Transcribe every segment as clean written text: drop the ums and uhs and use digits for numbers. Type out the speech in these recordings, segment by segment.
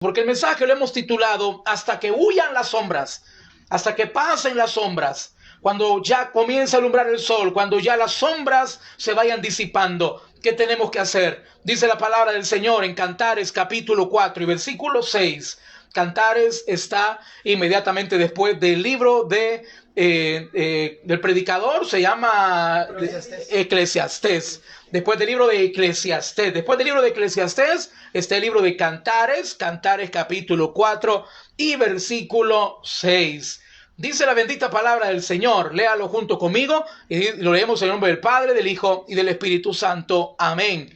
Porque el mensaje lo hemos titulado Hasta que huyan las sombras, hasta que pasen las sombras, cuando ya comience a alumbrar el sol, cuando ya las sombras se vayan disipando. ¿Qué tenemos que hacer? Dice la palabra del Señor en Cantares capítulo 4 y versículo 6. Cantares está inmediatamente después del libro del predicador, se llama Eclesiastés. Después del libro de Eclesiastés. Después del libro de Eclesiastés está el libro de Cantares, Cantares capítulo 4 y versículo 6. Dice la bendita palabra del Señor. Léalo junto conmigo y lo leemos en el nombre del Padre, del Hijo y del Espíritu Santo. Amén.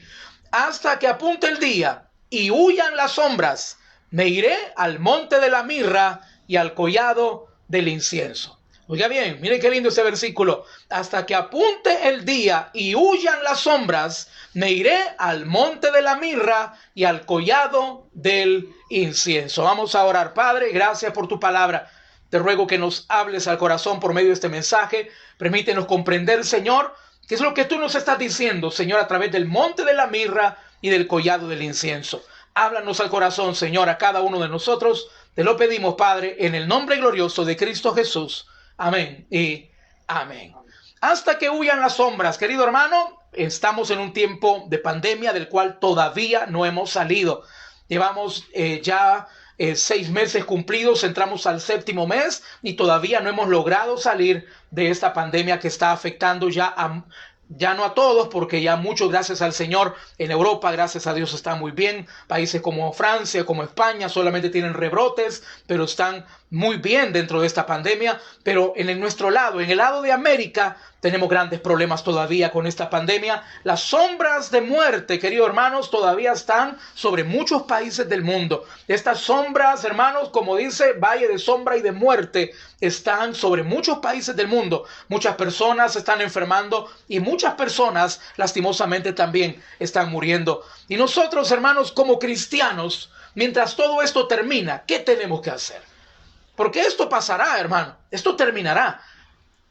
Hasta que apunte el día y huyan las sombras, me iré al monte de la mirra y al collado del incienso. Oiga bien, mire qué lindo ese versículo. Hasta que apunte el día y huyan las sombras, me iré al monte de la mirra y al collado del incienso. Vamos a orar. Padre, gracias por tu palabra. Te ruego que nos hables al corazón por medio de este mensaje. Permítenos comprender, Señor, qué es lo que tú nos estás diciendo, Señor, a través del monte de la mirra y del collado del incienso. Háblanos al corazón, Señor, a cada uno de nosotros. Te lo pedimos, Padre, en el nombre glorioso de Cristo Jesús. Amén y amén. Hasta que huyan las sombras, querido hermano, estamos en un tiempo de pandemia del cual todavía no hemos salido. Llevamos ya 6 meses cumplidos, entramos al 7º mes y todavía no hemos logrado salir de esta pandemia que está afectando ya no a todos, porque ya muchos, gracias al Señor, en Europa, gracias a Dios, está muy bien. Países como Francia, como España, solamente tienen rebrotes, pero están muy bien dentro de esta pandemia. Pero en nuestro lado, en el lado de América, tenemos grandes problemas todavía con esta pandemia. Las sombras de muerte, queridos hermanos, todavía están sobre muchos países del mundo. Estas sombras, hermanos, como dice, valle de sombra y de muerte, están sobre muchos países del mundo. Muchas personas se están enfermando y muchas personas, lastimosamente, también están muriendo. Y nosotros, hermanos, como cristianos, mientras todo esto termina, ¿qué tenemos que hacer? Porque esto pasará, hermano. Esto terminará.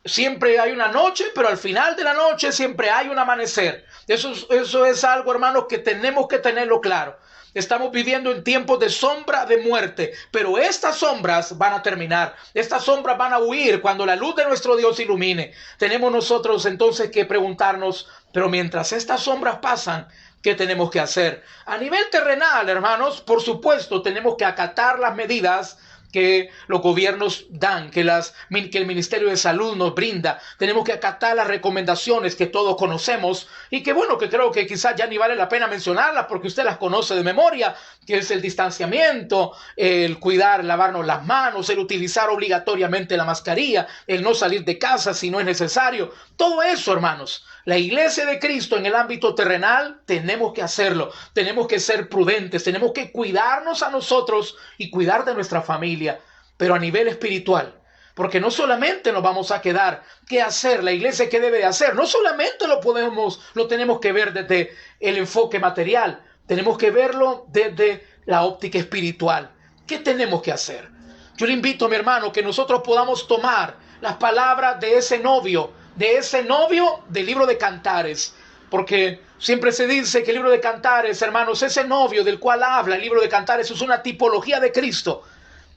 Siempre hay una noche, pero al final de la noche siempre hay un amanecer. Eso es algo, hermanos, que tenemos que tenerlo claro. Estamos viviendo en tiempos de sombra de muerte, pero estas sombras van a terminar. Estas sombras van a huir cuando la luz de nuestro Dios ilumine. Tenemos nosotros entonces que preguntarnos, pero mientras estas sombras pasan, ¿qué tenemos que hacer? A nivel terrenal, hermanos, por supuesto, tenemos que acatar las medidas que los gobiernos dan, que el Ministerio de Salud nos brinda. Tenemos que acatar las recomendaciones que todos conocemos y que bueno, que creo que quizás ya ni vale la pena mencionarlas porque usted las conoce de memoria, que es el distanciamiento, el cuidar, lavarnos las manos, el utilizar obligatoriamente la mascarilla, el no salir de casa si no es necesario. Todo eso, hermanos, la iglesia de Cristo en el ámbito terrenal tenemos que hacerlo. Tenemos que ser prudentes, tenemos que cuidarnos a nosotros y cuidar de nuestra familia, pero a nivel espiritual. Porque no solamente nos vamos a quedar, ¿qué hacer? La iglesia, ¿qué debe de hacer? No solamente lo tenemos que ver desde el enfoque material, tenemos que verlo desde la óptica espiritual. ¿Qué tenemos que hacer? Yo le invito, mi hermano, que nosotros podamos tomar las palabras de ese novio del libro de Cantares, porque siempre se dice que el libro de Cantares, hermanos, ese novio del cual habla el libro de Cantares es una tipología de Cristo.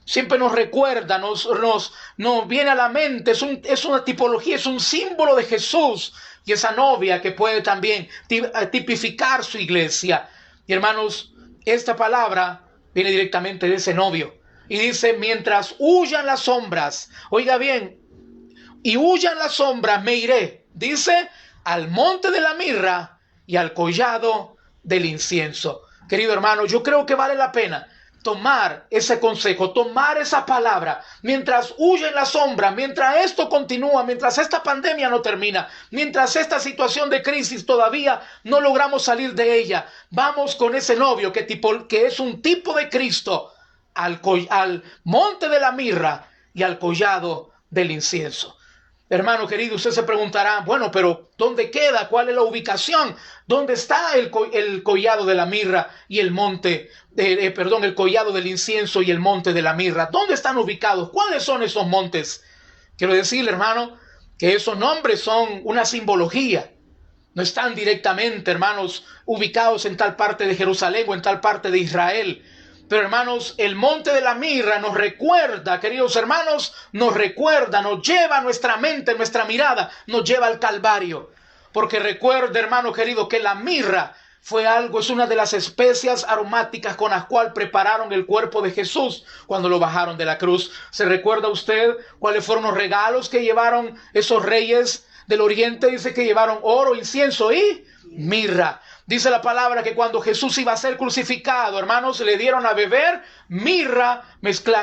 Siempre nos recuerda, nos viene a la mente, es una tipología, es un símbolo de Jesús y esa novia que puede también tipificar su iglesia. Y hermanos, esta palabra viene directamente de ese novio y dice, mientras huyan las sombras, oiga bien, y huyan las sombras, me iré, dice, al monte de la mirra y al collado del incienso. Querido hermano, yo creo que vale la pena tomar ese consejo, tomar esa palabra, mientras huyen las sombras, mientras esto continúa, mientras esta pandemia no termina, mientras esta situación de crisis todavía no logramos salir de ella. Vamos con ese novio que es un tipo de Cristo, al monte de la mirra y al collado del incienso. Hermano querido, usted se preguntará, bueno, pero ¿dónde queda? ¿Cuál es la ubicación? ¿Dónde está el collado de la mirra y el monte, el collado del incienso y el monte de la mirra? ¿Dónde están ubicados? ¿Cuáles son esos montes? Quiero decirle, hermano, que esos nombres son una simbología. No están directamente, hermanos, ubicados en tal parte de Jerusalén o en tal parte de Israel. Pero hermanos, el monte de la mirra nos recuerda, queridos hermanos, nos recuerda, nos lleva a nuestra mente, nuestra mirada, nos lleva al Calvario. Porque recuerda, hermano querido, que la mirra es una de las especias aromáticas con las cuales prepararon el cuerpo de Jesús cuando lo bajaron de la cruz. ¿Se recuerda usted cuáles fueron los regalos que llevaron esos reyes del oriente? Dice que llevaron oro, incienso y mirra. Dice la palabra que cuando Jesús iba a ser crucificado, hermanos, le dieron a beber mirra,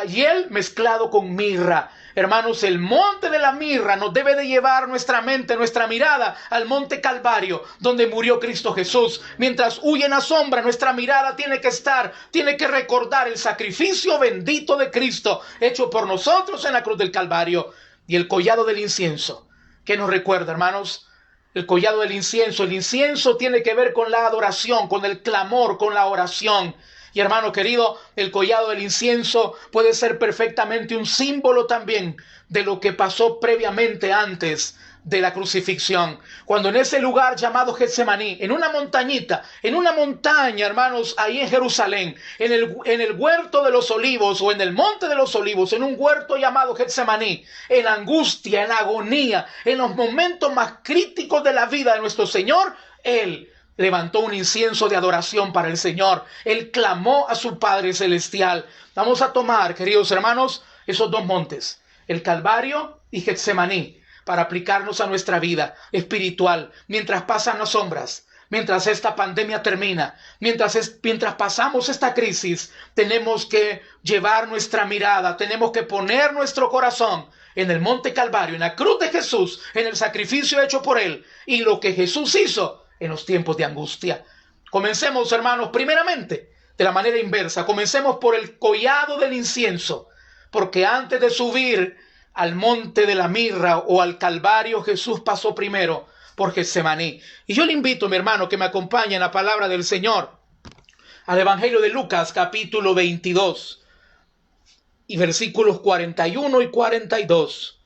hiel mezclado con mirra. Hermanos, el monte de la mirra nos debe de llevar nuestra mente, nuestra mirada al monte Calvario, donde murió Cristo Jesús. Mientras huye en la sombra, nuestra mirada tiene que recordar el sacrificio bendito de Cristo, hecho por nosotros en la cruz del Calvario. Y el collado del incienso, ¿qué nos recuerda, hermanos? El collado del incienso. El incienso tiene que ver con la adoración, con el clamor, con la oración. Y hermano querido, el collado del incienso puede ser perfectamente un símbolo también de lo que pasó previamente antes de la crucifixión. Cuando en ese lugar llamado Getsemaní, en una montañita, en una montaña, hermanos, ahí en Jerusalén, en el huerto de los olivos o en el monte de los olivos, en un huerto llamado Getsemaní, en angustia, en agonía, en los momentos más críticos de la vida de nuestro Señor, Él levantó un incienso de adoración para el Señor. Él clamó a su Padre Celestial. Vamos a tomar, queridos hermanos, esos dos montes, el Calvario y Getsemaní, para aplicarnos a nuestra vida espiritual. Mientras pasan las sombras, mientras esta pandemia termina, mientras pasamos esta crisis, tenemos que llevar nuestra mirada, tenemos que poner nuestro corazón en el monte Calvario, en la cruz de Jesús, en el sacrificio hecho por Él y lo que Jesús hizo en los tiempos de angustia. Comencemos, hermanos, primeramente, de la manera inversa. Comencemos por el collado del incienso, porque antes de subir al monte de la mirra o al Calvario, Jesús pasó primero por Getsemaní. Y yo le invito, mi hermano, que me acompañe en la palabra del Señor, al Evangelio de Lucas, capítulo 22, y versículos 41 y 42.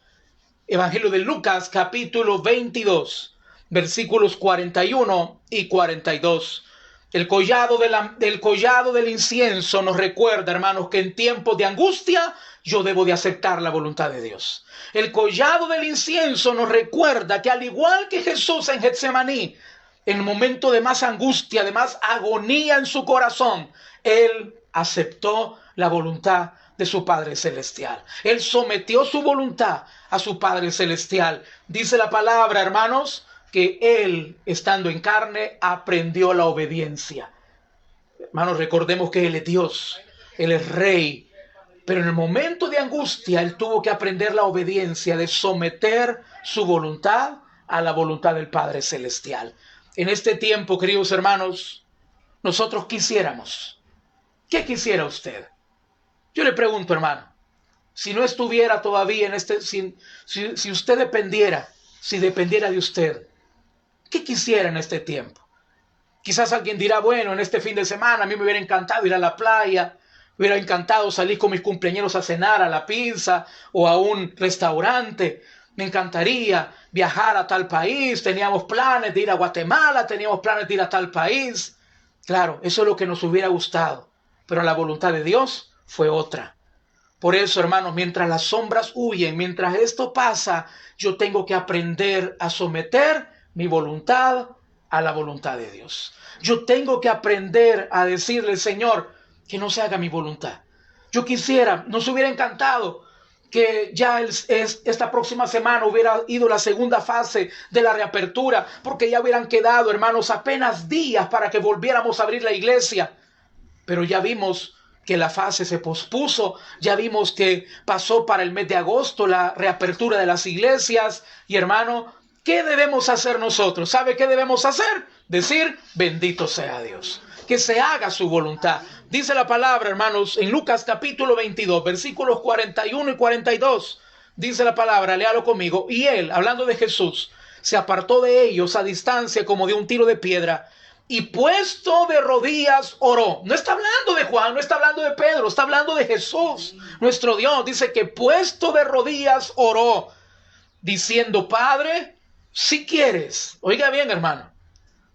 Evangelio de Lucas, capítulo 22, versículos 41 y 42. El collado del incienso nos recuerda, hermanos, que en tiempos de angustia yo debo de aceptar la voluntad de Dios. El collado del incienso nos recuerda que al igual que Jesús en Getsemaní, en el momento de más angustia, de más agonía en su corazón, Él aceptó la voluntad de su Padre Celestial. Él sometió su voluntad a su Padre Celestial. Dice la palabra, hermanos, que Él, estando en carne, aprendió la obediencia. Hermanos, recordemos que Él es Dios, Él es Rey, pero en el momento de angustia, Él tuvo que aprender la obediencia de someter su voluntad a la voluntad del Padre Celestial. En este tiempo, queridos hermanos, nosotros quisiéramos. ¿Qué quisiera usted? Yo le pregunto, hermano, si no estuviera todavía si usted dependiera, si dependiera de usted, ¿qué quisiera en este tiempo? Quizás alguien dirá, bueno, en este fin de semana a mí me hubiera encantado ir a la playa, me hubiera encantado salir con mis cumpleaños a cenar a la pizza o a un restaurante. Me encantaría viajar a tal país, teníamos planes de ir a Guatemala, teníamos planes de ir a tal país. Claro, eso es lo que nos hubiera gustado, pero la voluntad de Dios fue otra. Por eso, hermanos, mientras las sombras huyen, mientras esto pasa, yo tengo que aprender a someter mi voluntad a la voluntad de Dios. Yo tengo que aprender a decirle, Señor, que no se haga mi voluntad. Yo quisiera, nos hubiera encantado que ya esta próxima semana hubiera ido la segunda fase de la reapertura, porque ya hubieran quedado, hermanos, apenas días para que volviéramos a abrir la iglesia. Pero ya vimos que la fase se pospuso, ya vimos que pasó para el mes de agosto la reapertura de las iglesias. Y hermano, ¿qué debemos hacer nosotros? ¿Sabe qué debemos hacer? Decir, bendito sea Dios, que se haga su voluntad. Dice la palabra, hermanos, en Lucas capítulo 22, versículos 41 y 42. Dice la palabra, léalo conmigo. Y Él, hablando de Jesús, se apartó de ellos a distancia como de un tiro de piedra, y puesto de rodillas oró. No está hablando de Juan, no está hablando de Pedro, está hablando de Jesús, nuestro Dios. Dice que puesto de rodillas oró, diciendo, Padre, si quieres. Oiga bien, hermano.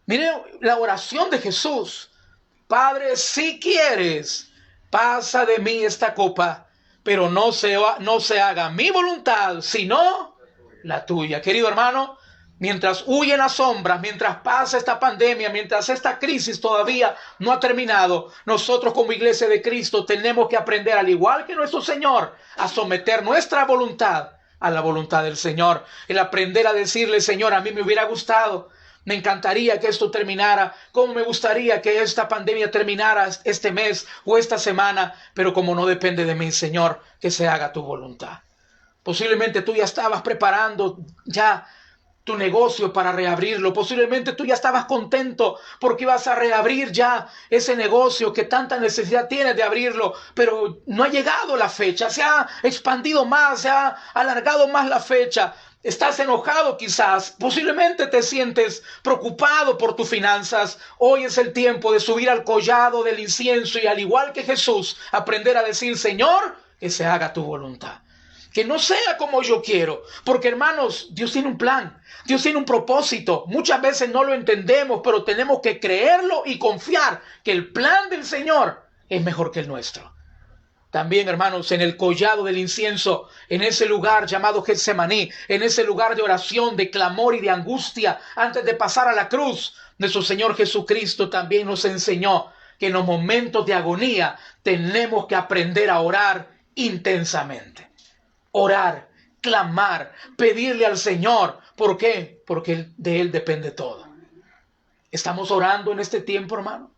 Mire la oración de Jesús. Padre, si quieres, pasa de mí esta copa, pero no se haga mi voluntad, sino la tuya. Querido hermano, mientras huyen las sombras, mientras pasa esta pandemia, mientras esta crisis todavía no ha terminado, nosotros como Iglesia de Cristo tenemos que aprender, al igual que nuestro Señor, a someter nuestra voluntad a la voluntad del Señor. El aprender a decirle: Señor, a mí me hubiera gustado, me encantaría que esto terminara, como me gustaría que esta pandemia terminara este mes o esta semana, pero como no depende de mí, Señor, que se haga tu voluntad. Posiblemente tú ya estabas preparando ya tu negocio para reabrirlo. Posiblemente tú ya estabas contento porque ibas a reabrir ya ese negocio que tanta necesidad tienes de abrirlo, pero no ha llegado la fecha, se ha expandido más, se ha alargado más la fecha. Estás enojado quizás, posiblemente te sientes preocupado por tus finanzas. Hoy es el tiempo de subir al collado del incienso y, al igual que Jesús, aprender a decir: Señor, que se haga tu voluntad. Que no sea como yo quiero, porque hermanos, Dios tiene un plan, Dios tiene un propósito. Muchas veces no lo entendemos, pero tenemos que creerlo y confiar que el plan del Señor es mejor que el nuestro. También, hermanos, en el collado del incienso, en ese lugar llamado Getsemaní, en ese lugar de oración, de clamor y de angustia, antes de pasar a la cruz, nuestro Señor Jesucristo también nos enseñó que en los momentos de agonía tenemos que aprender a orar intensamente. Orar, clamar, pedirle al Señor. ¿Por qué? Porque de Él depende todo. ¿Estamos orando en este tiempo, hermano?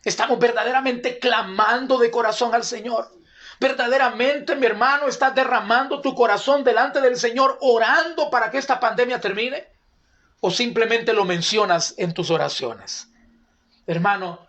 ¿Estamos verdaderamente clamando de corazón al Señor? ¿Verdaderamente, mi hermano, estás derramando tu corazón delante del Señor, orando para que esta pandemia termine? ¿O simplemente lo mencionas en tus oraciones? Hermano,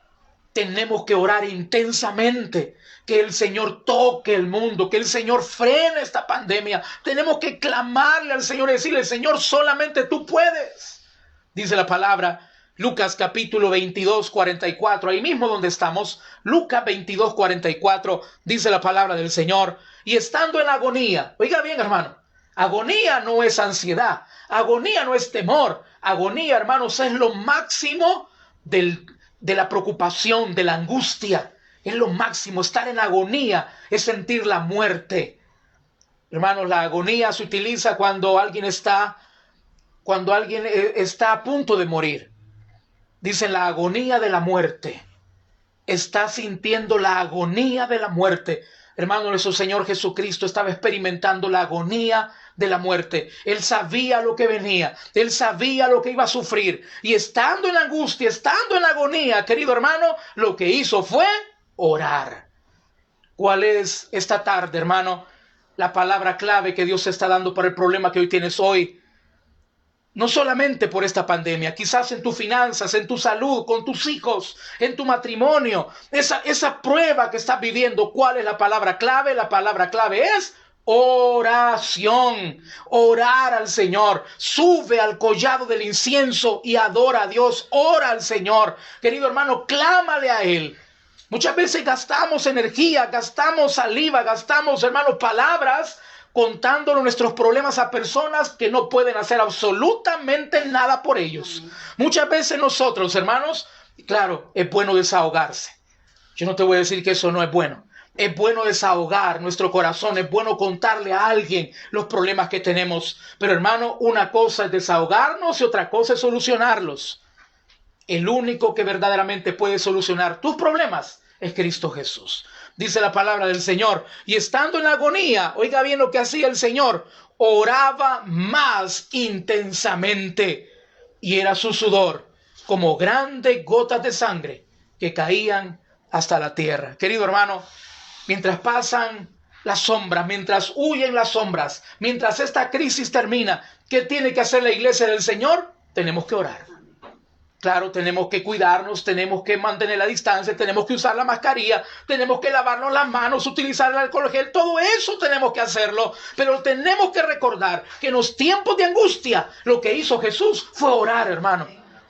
tenemos que orar intensamente, que el Señor toque el mundo, que el Señor frene esta pandemia. Tenemos que clamarle al Señor y decirle: Señor, solamente tú puedes. Dice la palabra, Lucas capítulo 22, 44, ahí mismo donde estamos, Lucas 22, 44, dice la palabra del Señor: y estando en agonía, oiga bien, hermano, agonía no es ansiedad, agonía no es temor, agonía, hermanos, es lo máximo de la preocupación, de la angustia. Es lo máximo. Estar en agonía es sentir la muerte. Hermanos, la agonía se utiliza cuando alguien está a punto de morir. Dicen la agonía de la muerte. Está sintiendo la agonía de la muerte. Hermano, nuestro Señor Jesucristo estaba experimentando la agonía de la muerte. Él sabía lo que venía. Él sabía lo que iba a sufrir. Y estando en angustia, estando en agonía, querido hermano, lo que hizo fue orar. ¿Cuál es esta tarde, hermano, la palabra clave que Dios está dando para el problema que hoy tienes hoy? No solamente por esta pandemia, quizás en tus finanzas, en tu salud, con tus hijos, en tu matrimonio, esa prueba que estás viviendo. ¿Cuál es la palabra clave? La palabra clave es oración. Orar al Señor. Sube al collado del incienso y adora a Dios. Ora al Señor. Querido hermano, clámale a Él. Muchas veces gastamos energía, gastamos saliva, gastamos, hermanos, palabras contándole nuestros problemas a personas que no pueden hacer absolutamente nada por ellos. Muchas veces nosotros, hermanos, claro, es bueno desahogarse. Yo no te voy a decir que eso no es bueno. Es bueno desahogar nuestro corazón, es bueno contarle a alguien los problemas que tenemos. Pero, hermano, una cosa es desahogarnos y otra cosa es solucionarlos. El único que verdaderamente puede solucionar tus problemas es Cristo Jesús. Dice la palabra del Señor: y estando en agonía, oiga bien lo que hacía el Señor, oraba más intensamente, y era su sudor como grandes gotas de sangre que caían hasta la tierra. Querido hermano, mientras pasan las sombras, mientras huyen las sombras, mientras esta crisis termina, ¿qué tiene que hacer la iglesia del Señor? Tenemos que orar. Claro, tenemos que cuidarnos, tenemos que mantener la distancia, tenemos que usar la mascarilla, tenemos que lavarnos las manos, utilizar el alcohol gel, todo eso tenemos que hacerlo, pero tenemos que recordar que en los tiempos de angustia lo que hizo Jesús fue orar, hermano.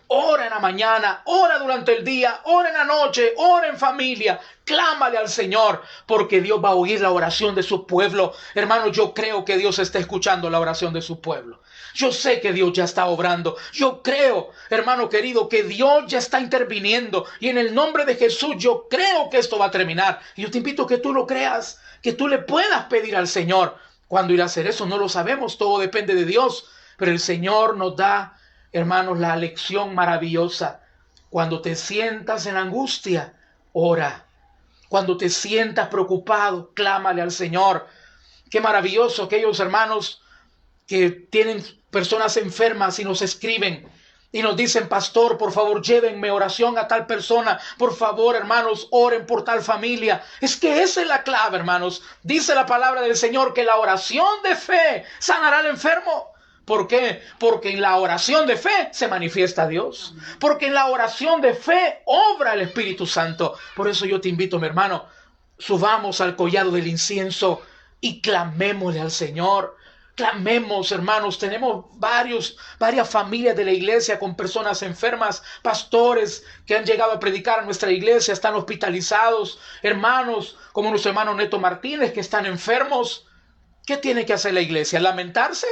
Ora en la mañana, ora durante el día, ora en la noche, ora en familia. Clámale al Señor, porque Dios va a oír la oración de su pueblo. Hermano, yo creo que Dios está escuchando la oración de su pueblo. Yo sé que Dios ya está obrando. Yo creo, hermano querido, que Dios ya está interviniendo. Y en el nombre de Jesús, yo creo que esto va a terminar. Y yo te invito a que tú lo creas, que tú le puedas pedir al Señor. ¿Cuándo irá a hacer eso? No lo sabemos, todo depende de Dios. Pero el Señor nos da, hermanos, la lección maravillosa. Cuando te sientas en angustia, ora. Cuando te sientas preocupado, clámale al Señor. Qué maravilloso aquellos hermanos que tienen personas enfermas y nos escriben y nos dicen: pastor, por favor, llévenme oración a tal persona. Por favor, hermanos, oren por tal familia. Es que esa es la clave, hermanos. Dice la palabra del Señor que la oración de fe sanará al enfermo. ¿Por qué? Porque en la oración de fe se manifiesta Dios. Porque en la oración de fe obra el Espíritu Santo. Por eso yo te invito, mi hermano, subamos al collado del incienso y clamémosle al Señor. Clamemos, hermanos. Tenemos varias familias de la iglesia con personas enfermas, pastores que han llegado a predicar a nuestra iglesia, están hospitalizados, hermanos como nuestro hermano Neto Martínez que están enfermos. ¿Qué tiene que hacer la iglesia? ¿Lamentarse?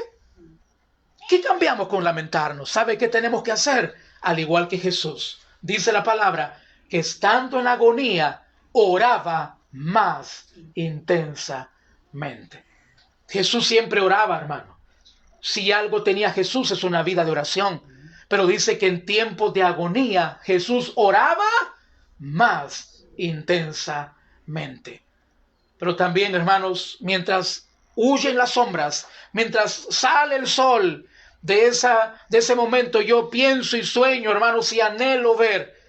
¿Qué cambiamos con lamentarnos? ¿Sabe qué tenemos que hacer? Al igual que Jesús. Dice la palabra que estando en agonía, oraba más intensamente. Jesús siempre oraba, hermano. Si algo tenía Jesús es una vida de oración. Pero dice que en tiempos de agonía, Jesús oraba más intensamente. Pero también, hermanos, mientras huyen las sombras, mientras sale el sol de ese momento, yo pienso y sueño, hermanos, y anhelo ver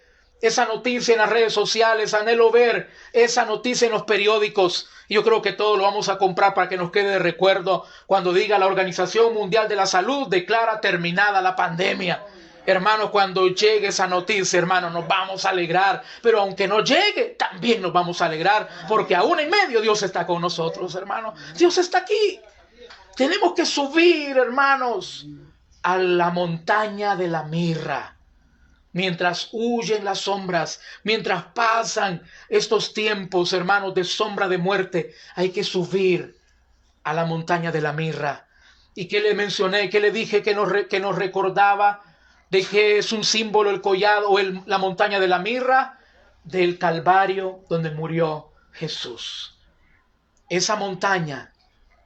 esa noticia en las redes sociales, anhelo ver esa noticia en los periódicos. Yo creo que todo lo vamos a comprar para que nos quede de recuerdo cuando diga: la Organización Mundial de la Salud declara terminada la pandemia. Hermanos, cuando llegue esa noticia, hermanos, nos vamos a alegrar. Pero aunque no llegue, también nos vamos a alegrar, porque aún en medio Dios está con nosotros, hermanos. Dios está aquí. Tenemos que subir, hermanos, a la montaña de la mirra. Mientras huyen las sombras, mientras pasan estos tiempos, hermanos, de sombra de muerte, hay que subir a la montaña de la mirra. ¿Y qué le mencioné? ¿Qué le dije que nos recordaba de que es un símbolo el collado o la montaña de la mirra? Del Calvario, donde murió Jesús. Esa montaña,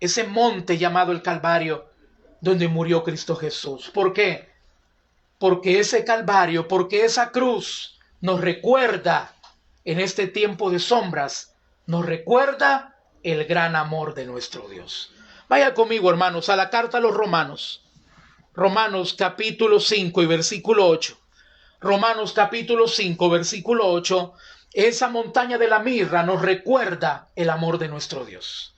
ese monte llamado el Calvario, donde murió Cristo Jesús. ¿Por qué? Porque ese Calvario, porque esa cruz nos recuerda, en este tiempo de sombras, nos recuerda el gran amor de nuestro Dios. Vaya conmigo, hermanos, a la carta a los Romanos. Romanos capítulo 5 y versículo 8. Romanos capítulo 5, versículo 8. Esa montaña de la mirra nos recuerda el amor de nuestro Dios.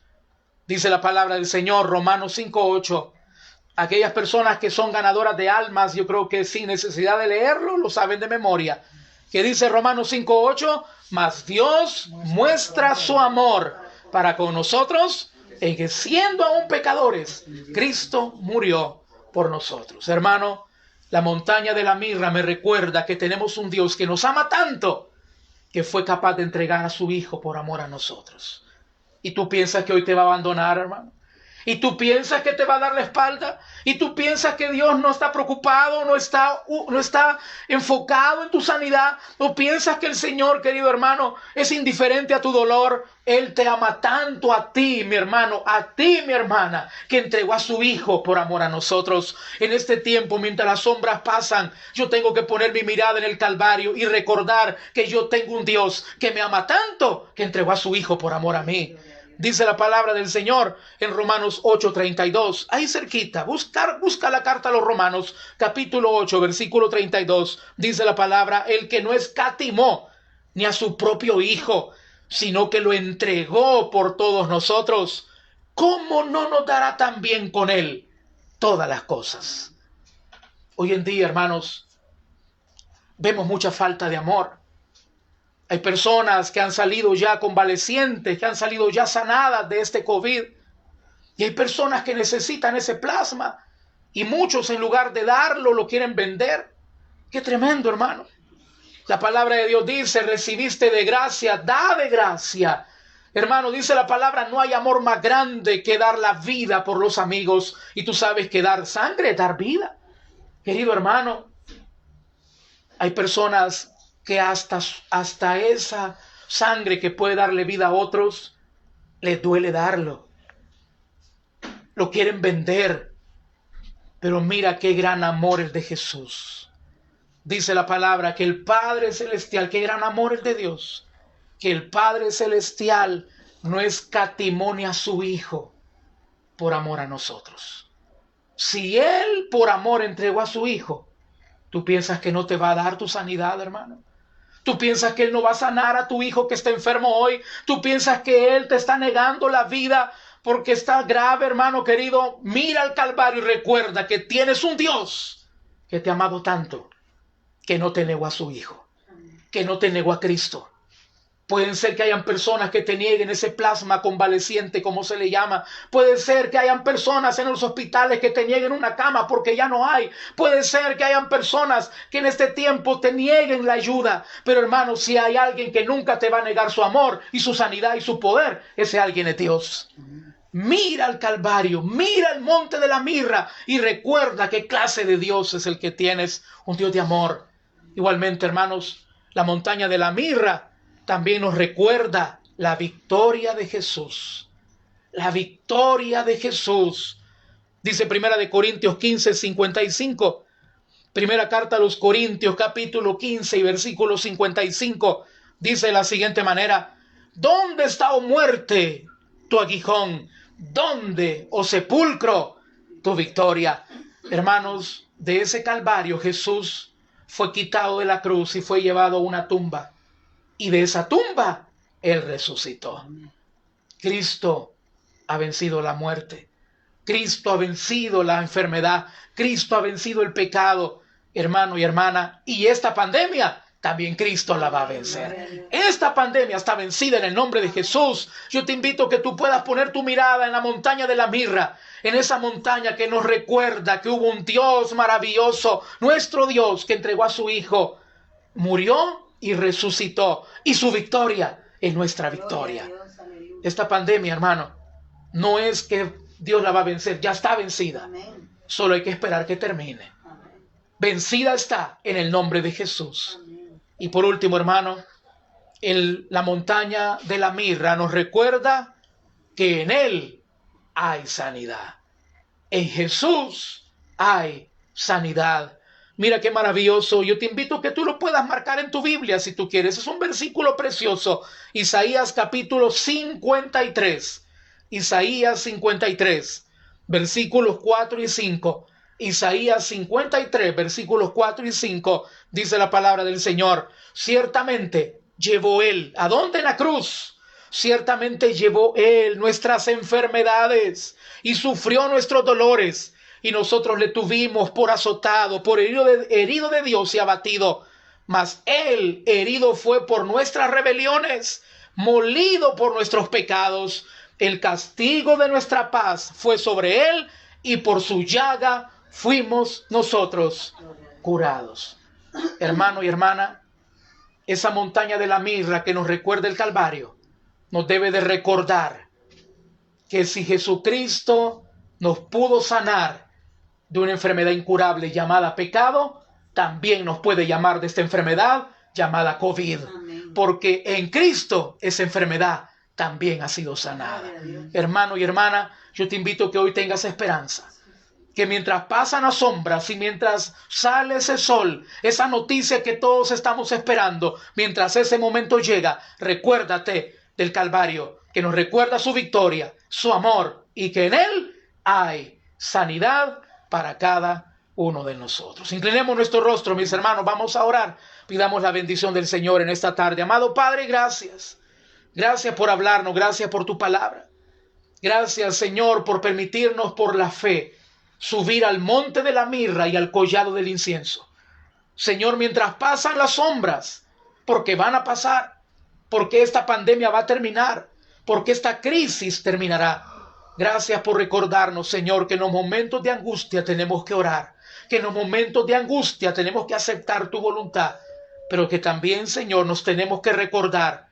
Dice la palabra del Señor, Romanos 5, 8. Aquellas personas que son ganadoras de almas, yo creo que sin necesidad de leerlo, lo saben de memoria. Que dice Romanos 5, 8. Mas Dios muestra su amor para con nosotros, en que siendo aún pecadores, Cristo murió por nosotros. Hermano, la montaña de la mirra me recuerda que tenemos un Dios que nos ama tanto, que fue capaz de entregar a su Hijo por amor a nosotros. ¿Y tú piensas que hoy te va a abandonar, hermano? ¿Y tú piensas que te va a dar la espalda? ¿Y tú piensas que Dios no está preocupado, no está enfocado en tu sanidad? ¿O piensas que el Señor, querido hermano, es indiferente a tu dolor? Él te ama tanto a ti, mi hermano, a ti, mi hermana, que entregó a su Hijo por amor a nosotros. En este tiempo, mientras las sombras pasan, yo tengo que poner mi mirada en el Calvario y recordar que yo tengo un Dios que me ama tanto, que entregó a su Hijo por amor a mí. Dice la palabra del Señor en Romanos 8:32. Ahí cerquita, busca la carta a los Romanos, capítulo 8, versículo 32. Dice la palabra: el que no escatimó ni a su propio Hijo, sino que lo entregó por todos nosotros, ¿cómo no nos dará también con él todas las cosas? Hoy en día, hermanos, vemos mucha falta de amor. Hay personas que han salido ya convalecientes, que han salido ya sanadas de este COVID. Y hay personas que necesitan ese plasma. Y muchos, en lugar de darlo, lo quieren vender. Qué tremendo, hermano. La palabra de Dios dice, recibiste de gracia, da de gracia. Hermano, dice la palabra, no hay amor más grande que dar la vida por los amigos. Y tú sabes que dar sangre es dar vida. Querido hermano, hay personas que hasta esa sangre que puede darle vida a otros, les duele darlo. Lo quieren vender. Pero mira qué gran amor es de Jesús. Dice la palabra que el Padre Celestial, qué gran amor es de Dios, que el Padre Celestial no escatimó a su Hijo por amor a nosotros. Si Él por amor entregó a su Hijo, ¿tú piensas que no te va a dar tu sanidad, hermano? ¿Tú piensas que Él no va a sanar a tu hijo que está enfermo hoy? ¿Tú piensas que Él te está negando la vida porque está grave, hermano querido? Mira al Calvario y recuerda que tienes un Dios que te ha amado tanto, que no te negó a su Hijo, que no te negó a Cristo. Pueden ser que hayan personas que te nieguen ese plasma convaleciente, como se le llama. Puede ser que hayan personas en los hospitales que te nieguen una cama porque ya no hay. Puede ser que hayan personas que en este tiempo te nieguen la ayuda. Pero hermano, si hay alguien que nunca te va a negar su amor y su sanidad y su poder, ese alguien es Dios. Mira al Calvario, mira el monte de la mirra y recuerda qué clase de Dios es el que tienes, un Dios de amor. Igualmente, hermanos, la montaña de la mirra también nos recuerda la victoria de Jesús. La victoria de Jesús. Dice 1 Corintios 15, 55. Primera carta a los Corintios, capítulo 15 y versículo 55. Dice de la siguiente manera: ¿dónde está, oh muerte, tu aguijón? ¿Dónde, oh sepulcro, tu victoria? Hermanos, de ese Calvario Jesús fue quitado de la cruz y fue llevado a una tumba. Y de esa tumba Él resucitó. Cristo ha vencido la muerte. Cristo ha vencido la enfermedad. Cristo ha vencido el pecado, hermano y hermana. Y esta pandemia también Cristo la va a vencer. Esta pandemia está vencida en el nombre de Jesús. Yo te invito a que tú puedas poner tu mirada en la montaña de la mirra. En esa montaña que nos recuerda que hubo un Dios maravilloso. Nuestro Dios que entregó a su Hijo. Murió y resucitó. Y su victoria es nuestra victoria. Esta pandemia, hermano, no es que Dios la va a vencer. Ya está vencida. Solo hay que esperar que termine. Vencida está en el nombre de Jesús. Y por último, hermano, la montaña de la mirra nos recuerda que en Él hay sanidad. En Jesús hay sanidad. Mira qué maravilloso. Yo te invito a que tú lo puedas marcar en tu Biblia si tú quieres. Es un versículo precioso. Isaías capítulo 53. Isaías 53, versículos 4 y 5. Isaías 53, versículos 4 y 5. Dice la palabra del Señor: ciertamente llevó Él. ¿A dónde? En la cruz. Ciertamente llevó Él nuestras enfermedades y sufrió nuestros dolores. Y nosotros le tuvimos por azotado, por herido de Dios y abatido. Mas Él herido fue por nuestras rebeliones, molido por nuestros pecados. El castigo de nuestra paz fue sobre Él, y por su llaga fuimos nosotros curados. Hermano y hermana, esa montaña de la mirra que nos recuerda el Calvario, nos debe de recordar que si Jesucristo nos pudo sanar de una enfermedad incurable llamada pecado, también nos puede llamar de esta enfermedad llamada COVID. Amén. Porque en Cristo esa enfermedad también ha sido sanada. Hermano y hermana, yo te invito a que hoy tengas esperanza. Que mientras pasan las sombras y mientras sale ese sol, esa noticia que todos estamos esperando, mientras ese momento llega, recuérdate del Calvario, que nos recuerda su victoria, su amor, y que en Él hay sanidad para cada uno de nosotros. Inclinemos nuestro rostro, mis hermanos, vamos a orar. Pidamos la bendición del Señor en esta tarde. Amado Padre, gracias. Gracias por hablarnos, gracias por tu palabra. Gracias, Señor, por permitirnos por la fe subir al monte de la mirra y al collado del incienso. Señor, mientras pasan las sombras, porque van a pasar, porque esta pandemia va a terminar, porque esta crisis terminará. Gracias por recordarnos, Señor, que en los momentos de angustia tenemos que orar. que en los momentos de angustia tenemos que aceptar tu voluntad, pero que también, Señor, nos tenemos que recordar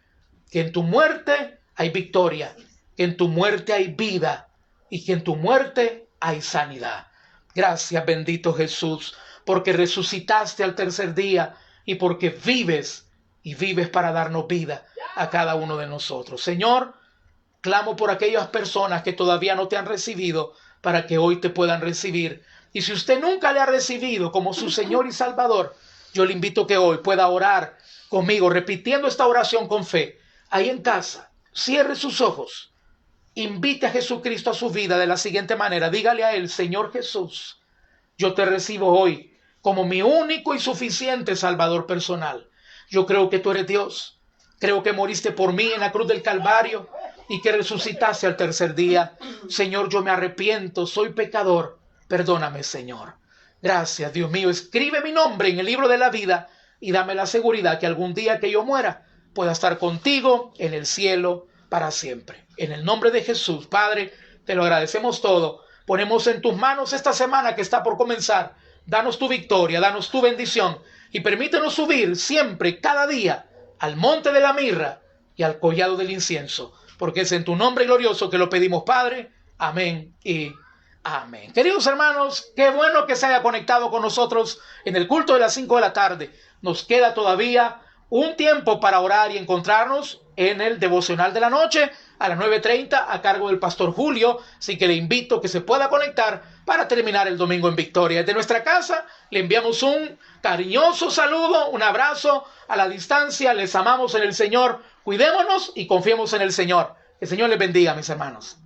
que en tu muerte hay victoria, que en tu muerte hay vida y que en tu muerte hay sanidad. Gracias, bendito Jesús, porque resucitaste al tercer día y porque vives y vives para darnos vida a cada uno de nosotros. Señor, clamo por aquellas personas que todavía no te han recibido para que hoy te puedan recibir. Y si usted nunca le ha recibido como su Señor y Salvador, yo le invito que hoy pueda orar conmigo, repitiendo esta oración con fe. Ahí en casa, cierre sus ojos, invite a Jesucristo a su vida de la siguiente manera. Dígale a Él: Señor Jesús, yo te recibo hoy como mi único y suficiente Salvador personal. Yo creo que tú eres Dios. Creo que moriste por mí en la cruz del Calvario y que resucitaste al tercer día. Señor, yo me arrepiento, soy pecador. Perdóname, Señor. Gracias, Dios mío. Escribe mi nombre en el libro de la vida y dame la seguridad que algún día que yo muera pueda estar contigo en el cielo para siempre. En el nombre de Jesús, Padre, te lo agradecemos todo. Ponemos en tus manos esta semana que está por comenzar. Danos tu victoria, danos tu bendición y permítenos subir siempre, cada día, al monte de la mirra y al collado del incienso, porque es en tu nombre glorioso que lo pedimos, Padre. Amén y amén. Queridos hermanos, qué bueno que se haya conectado con nosotros en el culto de las 5 de la tarde. Nos queda todavía un tiempo para orar y encontrarnos en el devocional de la noche a las 9:30 a cargo del pastor Julio. Así que le invito a que se pueda conectar para terminar el domingo en victoria. Desde nuestra casa le enviamos un cariñoso saludo, un abrazo a la distancia. Les amamos en el Señor. Cuidémonos y confiemos en el Señor. Que el Señor les bendiga, mis hermanos.